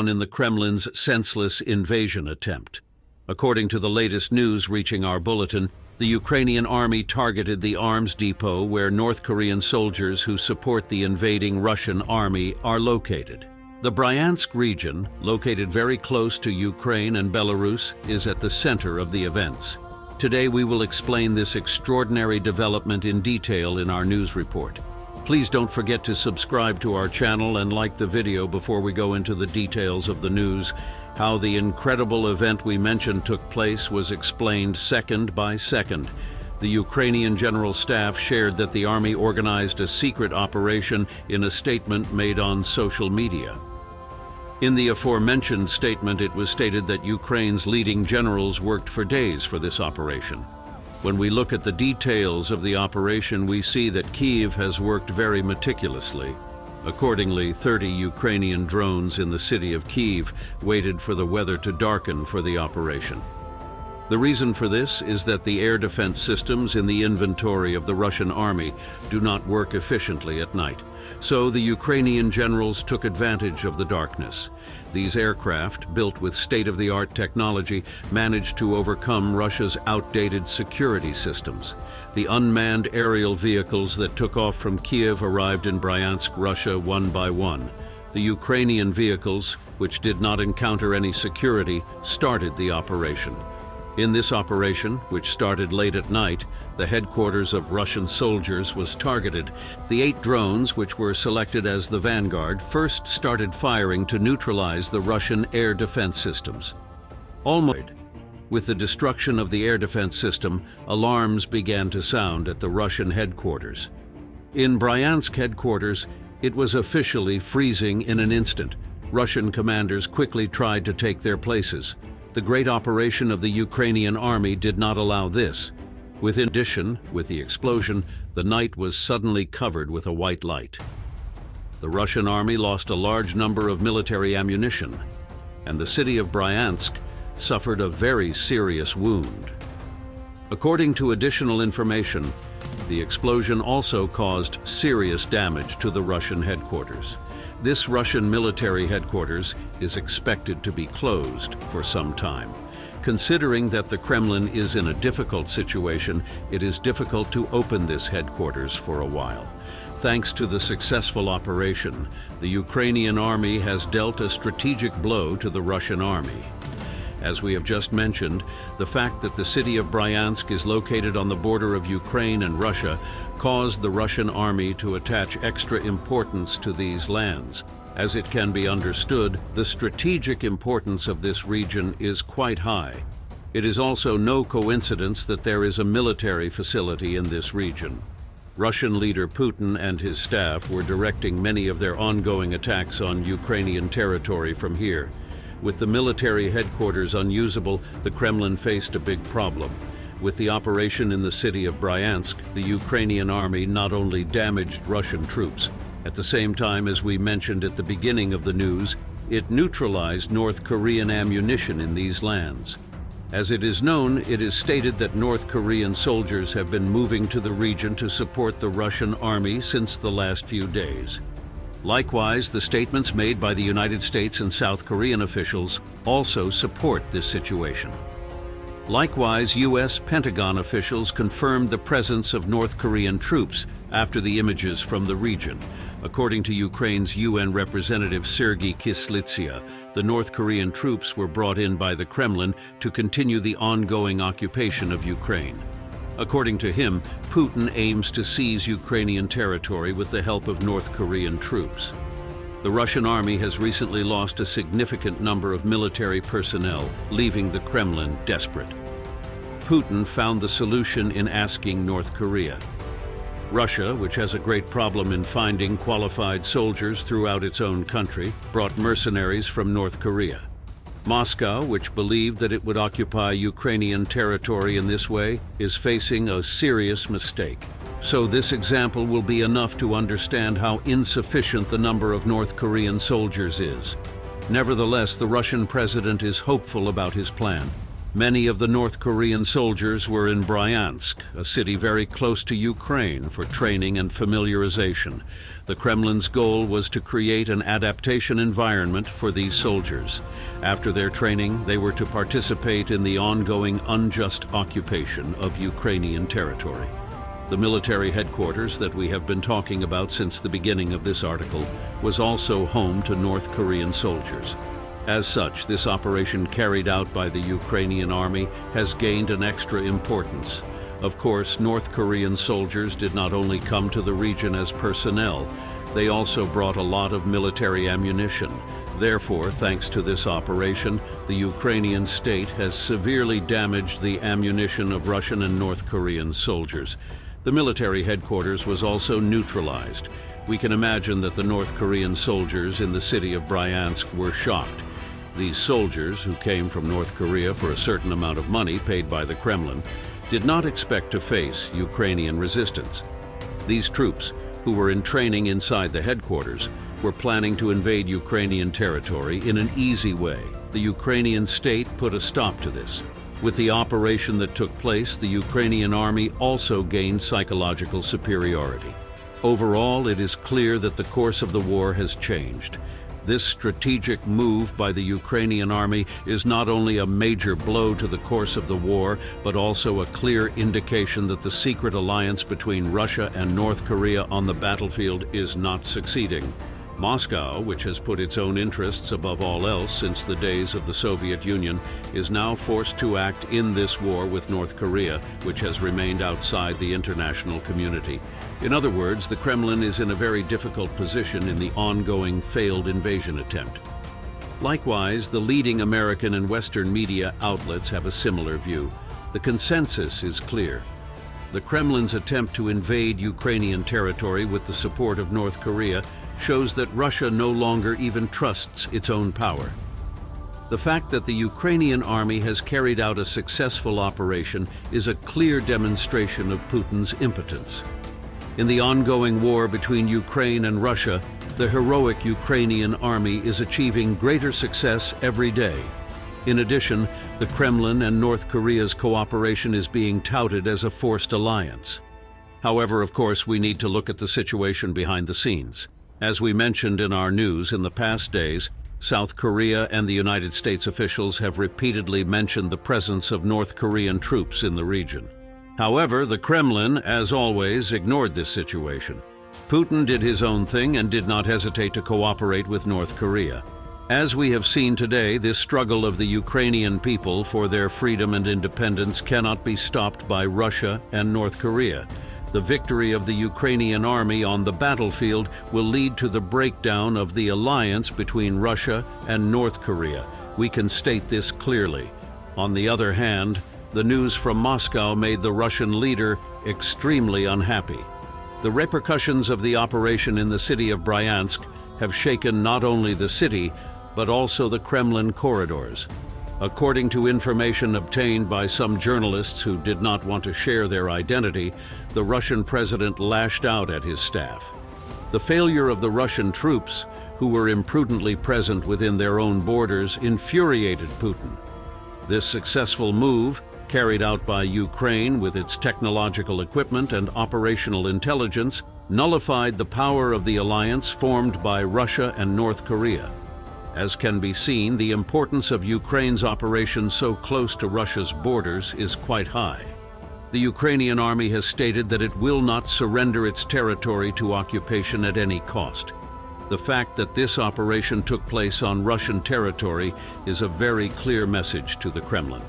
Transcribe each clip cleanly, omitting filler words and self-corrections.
in the Kremlin's senseless invasion attempt. According to the latest news reaching our bulletin, the Ukrainian Army targeted the arms depot where North Korean soldiers who support the invading Russian army are located. The Bryansk region, located very close to Ukraine and Belarus, is at the center of the events. Today we will explain this extraordinary development in detail in our news report. Please don't forget to subscribe to our channel and like the video before we go into the details of the news. How the incredible event we mentioned took place was explained second by second. The Ukrainian General Staff shared that the army organized a secret operation in a statement made on social media. In the aforementioned statement, it was stated that Ukraine's leading generals worked for days for this operation. When we look at the details of the operation, we see that Kyiv has worked very meticulously. Accordingly, 30 Ukrainian drones in the city of Kyiv waited for the weather to darken for the operation. The reason for this is that the air defense systems in the inventory of the Russian army do not work efficiently at night. So the Ukrainian generals took advantage of the darkness. These aircraft, built with state-of-the-art technology, managed to overcome Russia's outdated security systems. The unmanned aerial vehicles that took off from Kyiv arrived in Bryansk, Russia, one by one. The Ukrainian vehicles, which did not encounter any security, started the operation. In this operation, which started late at night, the headquarters of Russian soldiers was targeted. The 8 drones, which were selected as the vanguard, first started firing to neutralize the Russian air defense systems. Almost with the destruction of the air defense system, alarms began to sound at the Russian headquarters. In Bryansk headquarters, it was officially freezing in an instant. Russian commanders quickly tried to take their places. The great operation of the Ukrainian army did not allow this. In addition, with the explosion, the night was suddenly covered with a white light. The Russian army lost a large number of military ammunition, and the city of Bryansk suffered a very serious wound. According to additional information, the explosion also caused serious damage to the Russian headquarters. This Russian military headquarters is expected to be closed for some time. Considering that the Kremlin is in a difficult situation, it is difficult to open this headquarters for a while. Thanks to the successful operation, the Ukrainian army has dealt a strategic blow to the Russian army. As we have just mentioned, the fact that the city of Bryansk is located on the border of Ukraine and Russia caused the Russian army to attach extra importance to these lands. As it can be understood, the strategic importance of this region is quite high. It is also no coincidence that there is a military facility in this region. Russian leader Putin and his staff were directing many of their ongoing attacks on Ukrainian territory from here. With the military headquarters unusable, the Kremlin faced a big problem. With the operation in the city of Bryansk, the Ukrainian army not only damaged Russian troops, at the same time, as we mentioned at the beginning of the news, it neutralized North Korean ammunition in these lands. As it is known, it is stated that North Korean soldiers have been moving to the region to support the Russian army since the last few days. Likewise, the statements made by the United States and South Korean officials also support this situation. Likewise, U.S. Pentagon officials confirmed the presence of North Korean troops after the images from the region. According to Ukraine's UN representative Sergei Kislitsia, the North Korean troops were brought in by the Kremlin to continue the ongoing occupation of Ukraine. According to him, Putin aims to seize Ukrainian territory with the help of North Korean troops. The Russian army has recently lost a significant number of military personnel, leaving the Kremlin desperate. Putin found the solution in asking North Korea. Russia, which has a great problem in finding qualified soldiers throughout its own country, brought mercenaries from North Korea. Moscow, which believed that it would occupy Ukrainian territory in this way, is facing a serious mistake. So this example will be enough to understand how insufficient the number of North Korean soldiers is. Nevertheless, the Russian president is hopeful about his plan. Many of the North Korean soldiers were in Bryansk, a city very close to Ukraine, for training and familiarization. The Kremlin's goal was to create an adaptation environment for these soldiers. After their training, they were to participate in the ongoing unjust occupation of Ukrainian territory. The military headquarters that we have been talking about since the beginning of this article was also home to North Korean soldiers. As such, this operation carried out by the Ukrainian Army has gained an extra importance. Of course, North Korean soldiers did not only come to the region as personnel, they also brought a lot of military ammunition. Therefore, thanks to this operation, the Ukrainian state has severely damaged the ammunition of Russian and North Korean soldiers. The military headquarters was also neutralized. We can imagine that the North Korean soldiers in the city of Bryansk were shocked. These soldiers, who came from North Korea for a certain amount of money paid by the Kremlin, did not expect to face Ukrainian resistance. These troops, who were in training inside the headquarters, were planning to invade Ukrainian territory in an easy way. The Ukrainian state put a stop to this. With the operation that took place, the Ukrainian army also gained psychological superiority. Overall, it is clear that the course of the war has changed. This strategic move by the Ukrainian army is not only a major blow to the course of the war, but also a clear indication that the secret alliance between Russia and North Korea on the battlefield is not succeeding. Moscow, which has put its own interests above all else since the days of the Soviet Union, is now forced to act in this war with North Korea, which has remained outside the international community. In other words, the Kremlin is in a very difficult position in the ongoing failed invasion attempt. Likewise, the leading American and Western media outlets have a similar view. The consensus is clear. The Kremlin's attempt to invade Ukrainian territory with the support of North Korea shows that Russia no longer even trusts its own power. The fact that the Ukrainian army has carried out a successful operation is a clear demonstration of Putin's impotence. In the ongoing war between Ukraine and Russia, the heroic Ukrainian army is achieving greater success every day. In addition, the Kremlin and North Korea's cooperation is being touted as a forced alliance. However, of course, we need to look at the situation behind the scenes. As we mentioned in our news in the past days, South Korea and the United States officials have repeatedly mentioned the presence of North Korean troops in the region. However, the Kremlin, as always, ignored this situation. Putin did his own thing and did not hesitate to cooperate with North Korea. As we have seen today, this struggle of the Ukrainian people for their freedom and independence cannot be stopped by Russia and North Korea. The victory of the Ukrainian army on the battlefield will lead to the breakdown of the alliance between Russia and North Korea. We can state this clearly. On the other hand, the news from Moscow made the Russian leader extremely unhappy. The repercussions of the operation in the city of Bryansk have shaken not only the city, but also the Kremlin corridors. According to information obtained by some journalists who did not want to share their identity, the Russian president lashed out at his staff. The failure of the Russian troops, who were imprudently present within their own borders, infuriated Putin. This successful move, carried out by Ukraine with its technological equipment and operational intelligence, nullified the power of the alliance formed by Russia and North Korea. As can be seen, the importance of Ukraine's operation so close to Russia's borders is quite high. The Ukrainian army has stated that it will not surrender its territory to occupation at any cost. The fact that this operation took place on Russian territory is a very clear message to the Kremlin.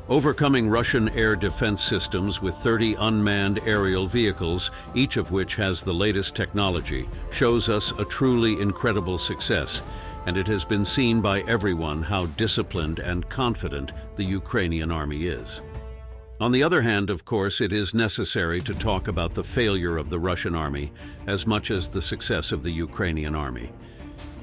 Overcoming Russian air defense systems with 30 unmanned aerial vehicles, each of which has the latest technology, shows us a truly incredible success, and it has been seen by everyone how disciplined and confident the Ukrainian army is. On the other hand, of course, it is necessary to talk about the failure of the Russian army as much as the success of the Ukrainian army.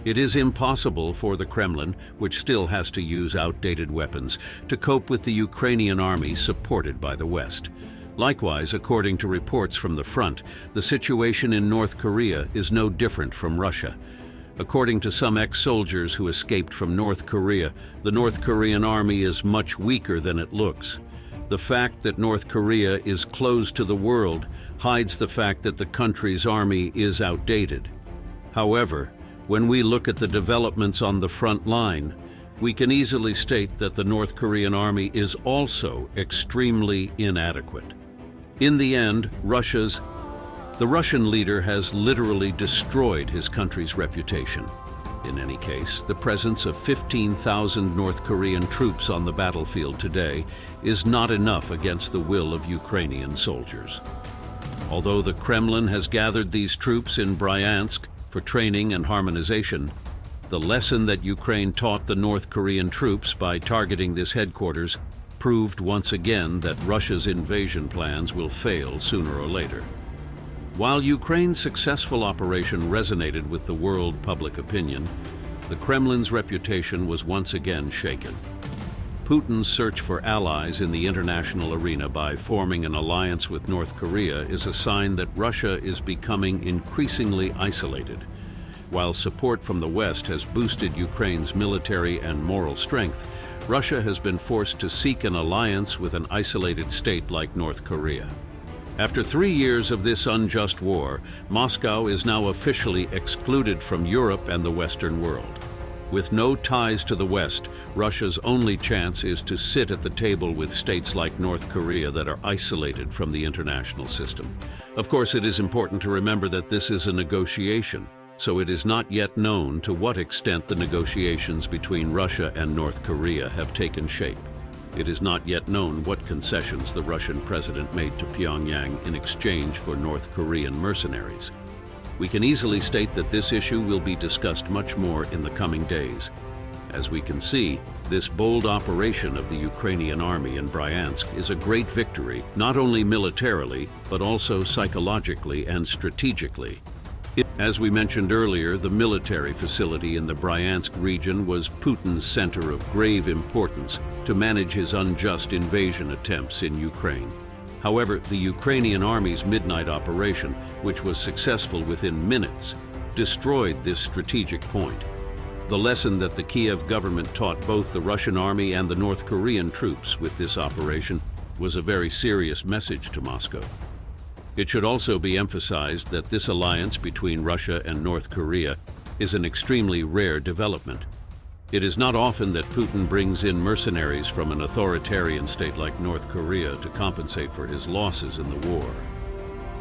It is impossible for the Kremlin, which still has to use outdated weapons, to cope with the Ukrainian army supported by the West. Likewise, according to reports from the front, the situation in North Korea is no different from Russia. According to some ex-soldiers who escaped from North Korea, the North Korean army is much weaker than it looks. The fact that North Korea is closed to the world, hides the fact that the country's army is outdated. However, when we look at the developments on the front line, we can easily state that the North Korean army is also extremely inadequate. In the end, the Russian leader has literally destroyed his country's reputation. In any case, the presence of 15,000 North Korean troops on the battlefield today is not enough against the will of Ukrainian soldiers. Although the Kremlin has gathered these troops in Bryansk for training and harmonization, the lesson that Ukraine taught the North Korean troops by targeting this headquarters proved once again that Russia's invasion plans will fail sooner or later. While Ukraine's successful operation resonated with the world public opinion, the Kremlin's reputation was once again shaken. Putin's search for allies in the international arena by forming an alliance with North Korea is a sign that Russia is becoming increasingly isolated. While support from the West has boosted Ukraine's military and moral strength, Russia has been forced to seek an alliance with an isolated state like North Korea. After 3 years of this unjust war, Moscow is now officially excluded from Europe and the Western world. With no ties to the West, Russia's only chance is to sit at the table with states like North Korea that are isolated from the international system. Of course, it is important to remember that this is a negotiation, so it is not yet known to what extent the negotiations between Russia and North Korea have taken shape. It is not yet known what concessions the Russian president made to Pyongyang in exchange for North Korean mercenaries. We can easily state that this issue will be discussed much more in the coming days. As we can see, this bold operation of the Ukrainian army in Bryansk is a great victory, not only militarily, but also psychologically and strategically. As we mentioned earlier, the military facility in the Bryansk region was Putin's center of grave importance to manage his unjust invasion attempts in Ukraine. However, the Ukrainian army's midnight operation, which was successful within minutes, destroyed this strategic point. The lesson that the Kiev government taught both the Russian army and the North Korean troops with this operation was a very serious message to Moscow. It should also be emphasized that this alliance between Russia and North Korea is an extremely rare development. It is not often that Putin brings in mercenaries from an authoritarian state like North Korea to compensate for his losses in the war.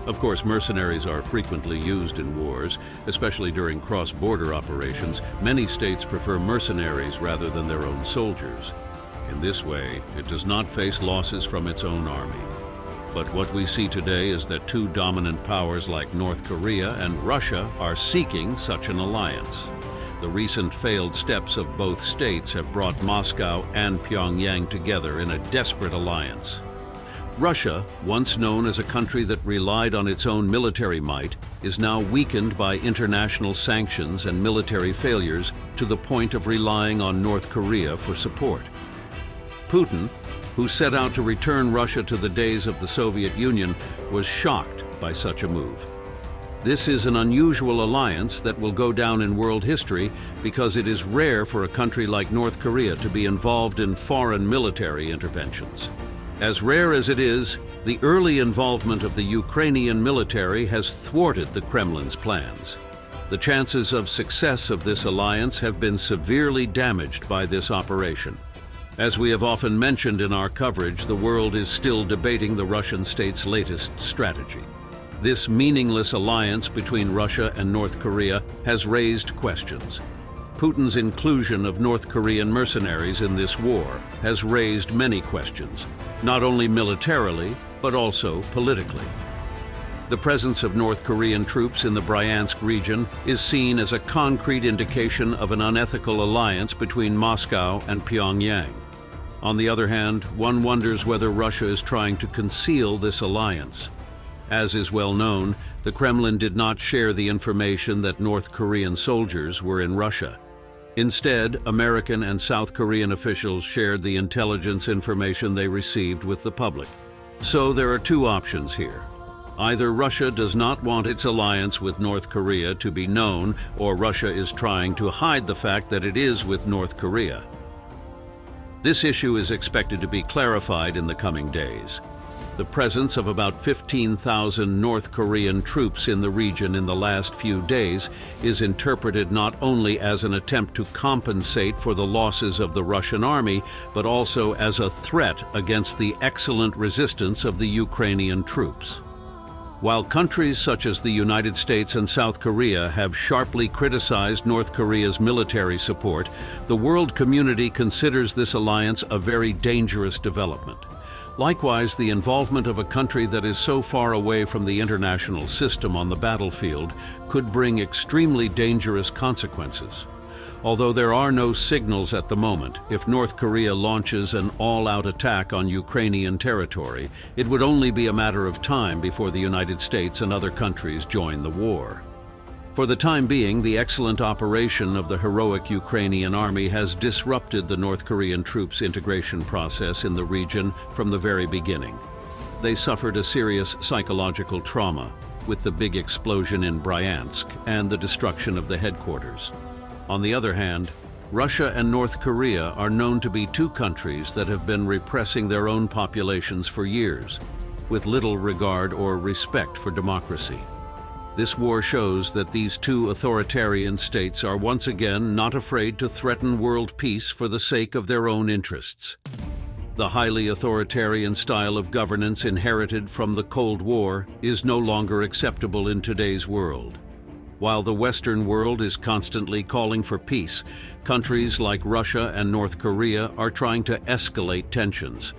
Of course, mercenaries are frequently used in wars, especially during cross-border operations. Many states prefer mercenaries rather than their own soldiers. In this way, it does not face losses from its own army. But what we see today is that two dominant powers like North Korea and Russia are seeking such an alliance. The recent failed steps of both states have brought Moscow and Pyongyang together in a desperate alliance. Russia, once known as a country that relied on its own military might, is now weakened by international sanctions and military failures to the point of relying on North Korea for support. Putin, who set out to return Russia to the days of the Soviet Union, was shocked by such a move. This is an unusual alliance that will go down in world history because it is rare for a country like North Korea to be involved in foreign military interventions. As rare as it is, the early involvement of the Ukrainian military has thwarted the Kremlin's plans. The chances of success of this alliance have been severely damaged by this operation. As we have often mentioned in our coverage, the world is still debating the Russian state's latest strategy. This meaningless alliance between Russia and North Korea has raised questions. Putin's inclusion of North Korean mercenaries in this war has raised many questions, not only militarily, but also politically. The presence of North Korean troops in the Bryansk region is seen as a concrete indication of an unethical alliance between Moscow and Pyongyang. On the other hand, one wonders whether Russia is trying to conceal this alliance. As is well known, the Kremlin did not share the information that North Korean soldiers were in Russia. Instead, American and South Korean officials shared the intelligence information they received with the public. So there are two options here. Either Russia does not want its alliance with North Korea to be known, or Russia is trying to hide the fact that it is with North Korea. This issue is expected to be clarified in the coming days. The presence of about 15,000 North Korean troops in the region in the last few days is interpreted not only as an attempt to compensate for the losses of the Russian army, but also as a threat against the excellent resistance of the Ukrainian troops. While countries such as the United States and South Korea have sharply criticized North Korea's military support, the world community considers this alliance a very dangerous development. Likewise, the involvement of a country that is so far away from the international system on the battlefield could bring extremely dangerous consequences. Although there are no signals at the moment, if North Korea launches an all-out attack on Ukrainian territory, it would only be a matter of time before the United States and other countries join the war. For the time being, the excellent operation of the heroic Ukrainian army has disrupted the North Korean troops' integration process in the region from the very beginning. They suffered a serious psychological trauma with the big explosion in Bryansk and the destruction of the headquarters. On the other hand, Russia and North Korea are known to be two countries that have been repressing their own populations for years, with little regard or respect for democracy. This war shows that these two authoritarian states are once again not afraid to threaten world peace for the sake of their own interests. The highly authoritarian style of governance inherited from the Cold War is no longer acceptable in today's world. While the Western world is constantly calling for peace, countries like Russia and North Korea are trying to escalate tensions.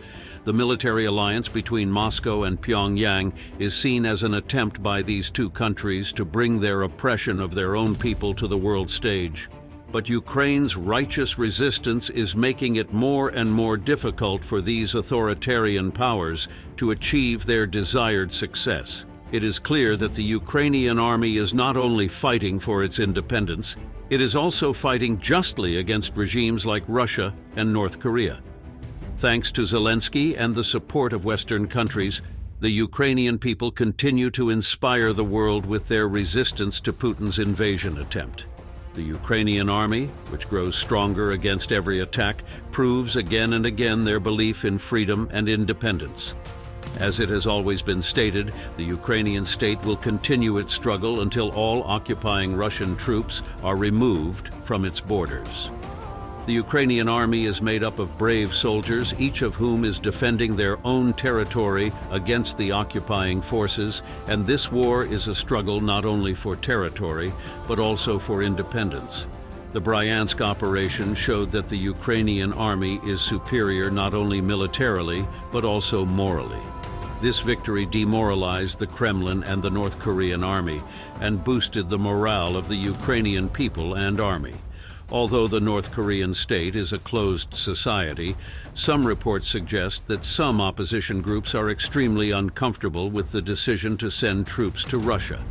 The military alliance between Moscow and Pyongyang is seen as an attempt by these two countries to bring their oppression of their own people to the world stage. But Ukraine's righteous resistance is making it more and more difficult for these authoritarian powers to achieve their desired success. It is clear that the Ukrainian army is not only fighting for its independence, it is also fighting justly against regimes like Russia and North Korea. Thanks to Zelensky and the support of Western countries, the Ukrainian people continue to inspire the world with their resistance to Putin's invasion attempt. The Ukrainian army, which grows stronger against every attack, proves again and again their belief in freedom and independence. As it has always been stated, the Ukrainian state will continue its struggle until all occupying Russian troops are removed from its borders. The Ukrainian army is made up of brave soldiers, each of whom is defending their own territory against the occupying forces, and this war is a struggle not only for territory, but also for independence. The Bryansk operation showed that the Ukrainian army is superior not only militarily, but also morally. This victory demoralized the Kremlin and the North Korean army and boosted the morale of the Ukrainian people and army. Although the North Korean state is a closed society, some reports suggest that some opposition groups are extremely uncomfortable with the decision to send troops to Russia.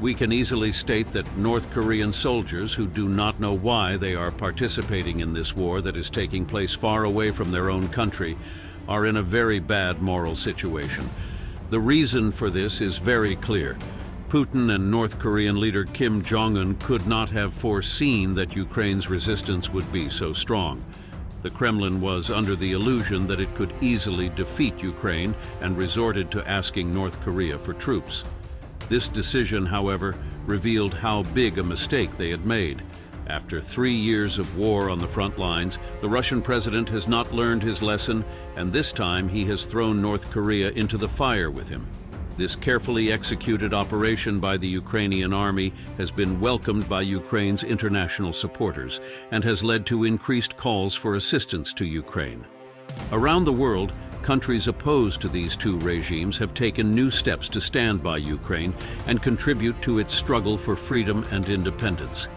We can easily state that North Korean soldiers who do not know why they are participating in this war that is taking place far away from their own country are in a very bad moral situation. The reason for this is very clear. Putin and North Korean leader Kim Jong-un could not have foreseen that Ukraine's resistance would be so strong. The Kremlin was under the illusion that it could easily defeat Ukraine and resorted to asking North Korea for troops. This decision, however, revealed how big a mistake they had made. After 3 years of war on the front lines, the Russian president has not learned his lesson, and this time he has thrown North Korea into the fire with him. This carefully executed operation by the Ukrainian army has been welcomed by Ukraine's international supporters and has led to increased calls for assistance to Ukraine. Around the world, countries opposed to these two regimes have taken new steps to stand by Ukraine and contribute to its struggle for freedom and independence.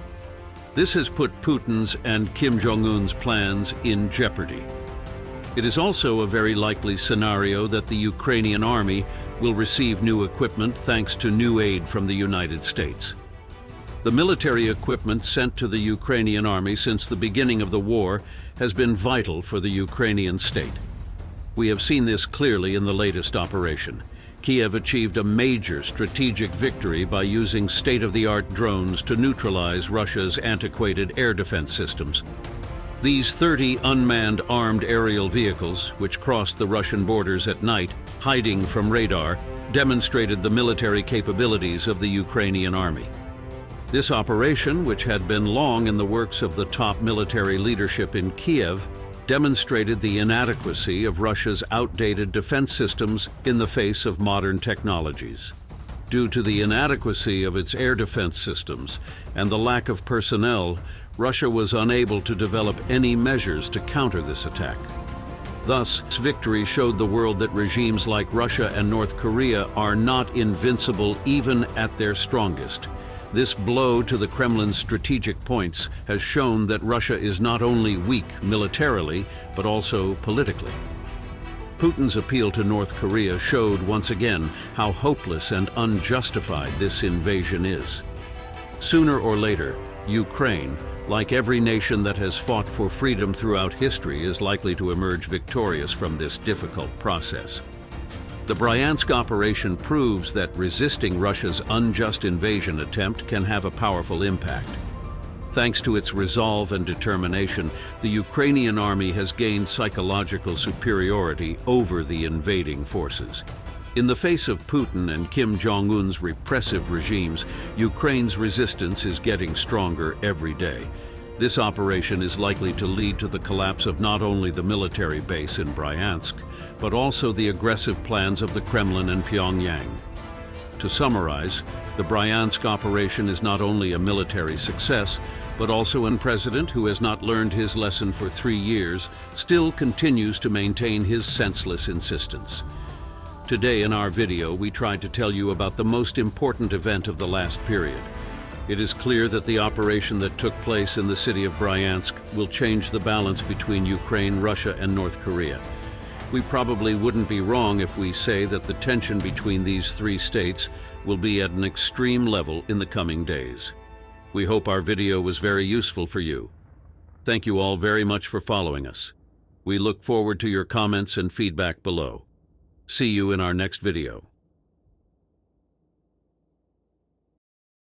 This has put Putin's and Kim Jong-un's plans in jeopardy. It is also a very likely scenario that the Ukrainian army will receive new equipment thanks to new aid from the United States. The military equipment sent to the Ukrainian army since the beginning of the war has been vital for the Ukrainian state. We have seen this clearly in the latest operation. Kiev achieved a major strategic victory by using state-of-the-art drones to neutralize Russia's antiquated air defense systems. These 30 unmanned armed aerial vehicles, which crossed the Russian borders at night, hiding from radar, demonstrated the military capabilities of the Ukrainian Army. This operation, which had been long in the works of the top military leadership in Kiev, demonstrated the inadequacy of Russia's outdated defense systems in the face of modern technologies. Due to the inadequacy of its air defense systems and the lack of personnel, Russia was unable to develop any measures to counter this attack. Thus, this victory showed the world that regimes like Russia and North Korea are not invincible even at their strongest. This blow to the Kremlin's strategic points has shown that Russia is not only weak militarily, but also politically. Putin's appeal to North Korea showed once again how hopeless and unjustified this invasion is. Sooner or later, Ukraine, like every nation that has fought for freedom throughout history, is likely to emerge victorious from this difficult process. The Bryansk operation proves that resisting Russia's unjust invasion attempt can have a powerful impact. Thanks to its resolve and determination, the Ukrainian army has gained psychological superiority over the invading forces. In the face of Putin and Kim Jong-un's repressive regimes, Ukraine's resistance is getting stronger every day. This operation is likely to lead to the collapse of not only the military base in Bryansk, but also the aggressive plans of the Kremlin and Pyongyang. To summarize, the Bryansk operation is not only a military success, but also a president who has not learned his lesson for 3 years still continues to maintain his senseless insistence. Today in our video, we tried to tell you about the most important event of the last period. It is clear that the operation that took place in the city of Bryansk will change the balance between Ukraine, Russia, and North Korea. We probably wouldn't be wrong if we say that the tension between these 3 states will be at an extreme level in the coming days. We hope our video was very useful for you. Thank you all very much for following us. We look forward to your comments and feedback below. See you in our next video.